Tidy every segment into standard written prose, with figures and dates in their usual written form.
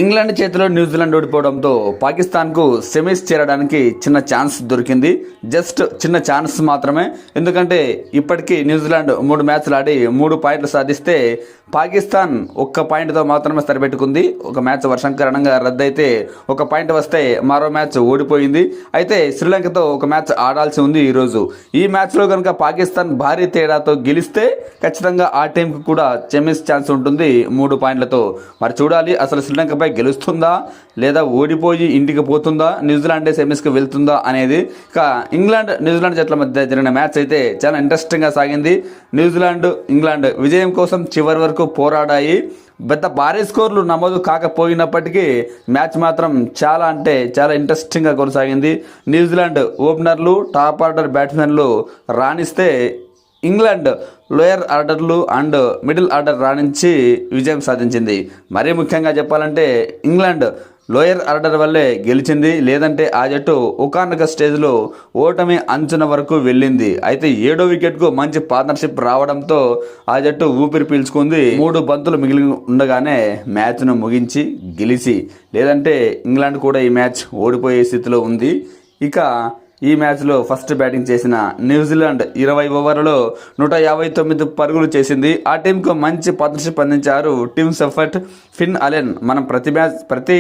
England చేతిలో New Zealand ఓడిపోవడంతో పాకిస్తాన్కు semis చేరడానికి చిన్న ఛాన్స్ దొరికింది. జస్ట్ చిన్న ఛాన్స్ మాత్రమే. ఎందుకంటే ఇప్పటికీ న్యూజిలాండ్ 3 మ్యాచ్లు ఆడి 3 పాయింట్లు సాధిస్తే పాకిస్తాన్ 1 పాయింట్తో మాత్రమే సరిపెట్టుకుంది. ఒక మ్యాచ్ వర్షం కారణంగా రద్దయితే 1 పాయింట్ వస్తే మరో మ్యాచ్ ఓడిపోయింది. అయితే శ్రీలంకతో ఒక మ్యాచ్ ఆడాల్సి ఉంది ఈరోజు. ఈ మ్యాచ్లో కనుక పాకిస్తాన్ భారీ తేడాతో గెలిస్తే ఖచ్చితంగా ఆ టీంకి కూడా సెమీస్ ఛాన్స్ ఉంటుంది 3 పాయింట్లతో. మరి చూడాలి అసలు శ్రీలంకపై గెలుస్తుందా లేదా ఓడిపోయి ఇంటికి పోతుందా, న్యూజిలాండ్ సెమీస్కి వెళ్తుందా అనేది. ఇక న్యూజిలాండ్ జట్ల మధ్య జరిగిన మ్యాచ్ అయితే చాలా ఇంట్రెస్టింగ్గా సాగింది. ఇంగ్లాండ్ విజయం కోసం చివరి వరకు పోరాడాయి. పెద్ద భారీ స్కోర్లు నమోదు కాకపోయినప్పటికీ మ్యాచ్ మాత్రం చాలా చాలా ఇంట్రెస్టింగ్గా కొనసాగింది. న్యూజిలాండ్ ఓపెనర్లు, టాప్ ఆర్డర్ బ్యాట్స్మెన్లు రాణిస్తే ఇంగ్లాండ్ లోయర్ ఆర్డర్లు అండ్ మిడిల్ ఆర్డర్ రాణించి విజయం సాధించింది. మరీ ముఖ్యంగా చెప్పాలంటే ఇంగ్లాండ్ లోయర్ ఆర్డర్ వల్లే గెలిచింది. లేదంటే ఆ జట్టు ఒకానొక స్టేజ్లో ఓటమి అంచున వరకు వెళ్ళింది. అయితే 7వ వికెట్కు మంచి పార్ట్నర్షిప్ రావడంతో ఆ జట్టు ఊపిరి పీల్చుకుంది. 3 బంతులు మిగిలి ఉండగానే మ్యాచ్ను ముగించి గెలిచి, లేదంటే ఇంగ్లాండ్ కూడా ఈ మ్యాచ్ ఓడిపోయే స్థితిలో ఉంది. ఇక ఈ మ్యాచ్లో ఫస్ట్ బ్యాటింగ్ చేసిన న్యూజిలాండ్ 20 ఓవర్లలో 159 పరుగులు చేసింది. ఆ టీంకు మంచి పార్ట్నర్షిప్ అందించారు టీమ్ సెఫర్ట్, ఫిన్ అలెన్. మనం ప్రతి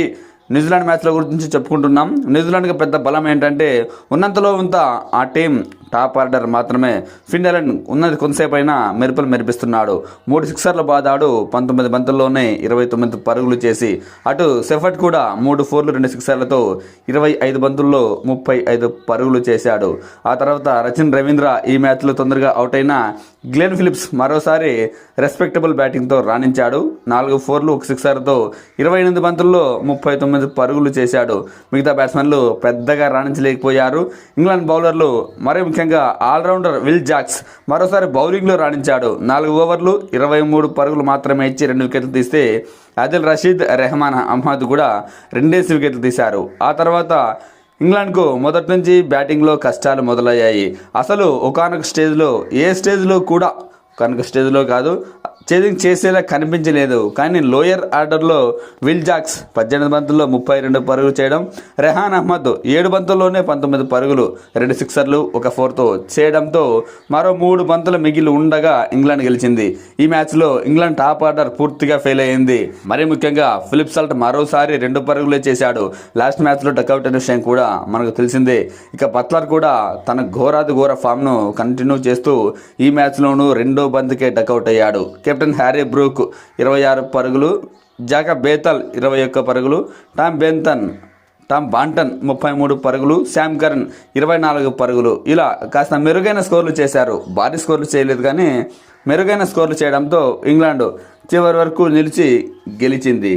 న్యూజిలాండ్ మ్యాచ్ల గురించి చెప్పుకుంటున్నాం. న్యూజిలాండ్కి పెద్ద బలం ఏంటంటే ఉన్నంతలో ఇంత ఆ టీం టాప్ ఆర్డర్ మాత్రమే. ఫిన్ అలెన్ ఉన్నది కొంతసేపు అయినా మెరుపులు మెరిపిస్తున్నాడు. 3 సిక్సర్లు బాదాడు. 19 బంతుల్లోనే 29 పరుగులు చేసి, అటు సెఫర్ట్ కూడా 3 ఫోర్లు 2 సిక్సర్లతో 25 బంతుల్లో 35 పరుగులు చేశాడు. ఆ తర్వాత రచిన్ రవీంద్ర ఈ మ్యాచ్లో తొందరగా అవుట్ అయిన గ్లెన్ ఫిలిప్స్ మరోసారి రెస్పెక్టబుల్ బ్యాటింగ్తో రాణించాడు. 4 ఫోర్లు 1 సిక్సర్తో 28 బంతుల్లో 39 పరుగులు చేశాడు. మిగతా బ్యాట్స్మెన్లు పెద్దగా రాణించలేకపోయారు. ఇంగ్లాండ్ బౌలర్లు మరీ ముఖ్యంగా ఆల్రౌండర్ విల్ జాక్స్ మరోసారి బౌలింగ్లో రాణించాడు. 4 ఓవర్లు 23 పరుగులు మాత్రమే ఇచ్చి 2 వికెట్లు తీస్తే ఆదిల్ రషీద్, రెహమాన్ అహ్మద్ కూడా 2 వికెట్లు తీశారు. ఆ తర్వాత ఇంగ్లాండ్కు మొదటి నుంచి బ్యాటింగ్లో కష్టాలు మొదలయ్యాయి. అసలు ఒకానొక స్టేజ్లో స్టేజ్లో కాదు, చేజింగ్ చేసేలా కనిపించలేదు. కానీ లోయర్ ఆర్డర్లో విల్ జాక్స్ 18 బంతుల్లో 32 పరుగులు చేయడం, రెహాన్ అహ్మద్ 7 బంతుల్లోనే 19 పరుగులు 2 సిక్సర్లు 1 ఫోర్తో చేయడంతో మరో 3 బంతులు మిగిలి ఉండగా ఇంగ్లాండ్ గెలిచింది. ఈ మ్యాచ్లో ఇంగ్లాండ్ టాప్ ఆర్డర్ పూర్తిగా ఫెయిల్ అయింది. మరీ ముఖ్యంగా ఫిలిప్ సాల్ట్ మరోసారి 2 పరుగులే చేశాడు. లాస్ట్ మ్యాచ్లో డకౌట్ అనే విషయం కూడా మనకు తెలిసిందే. ఇక బట్లర్ కూడా తన ఘోర ఫామ్ను కంటిన్యూ చేస్తూ ఈ మ్యాచ్లోనూ 2వ బంతికే డకౌట్ అయ్యాడు. కెప్టెన్ హ్యారీ బ్రూక్ 26 పరుగులు, జాకబ్ బేతల్ 21 పరుగులు, టామ్ బాంటన్ 33 పరుగులు, శామ్ కరన్ 24 పరుగులు ఇలా కాస్త మెరుగైన స్కోర్లు చేశారు. భారీ స్కోర్లు చేయలేదు కానీ మెరుగైన స్కోర్లు చేయడంతో ఇంగ్లాండ్ చివరి వరకు నిలిచి గెలిచింది.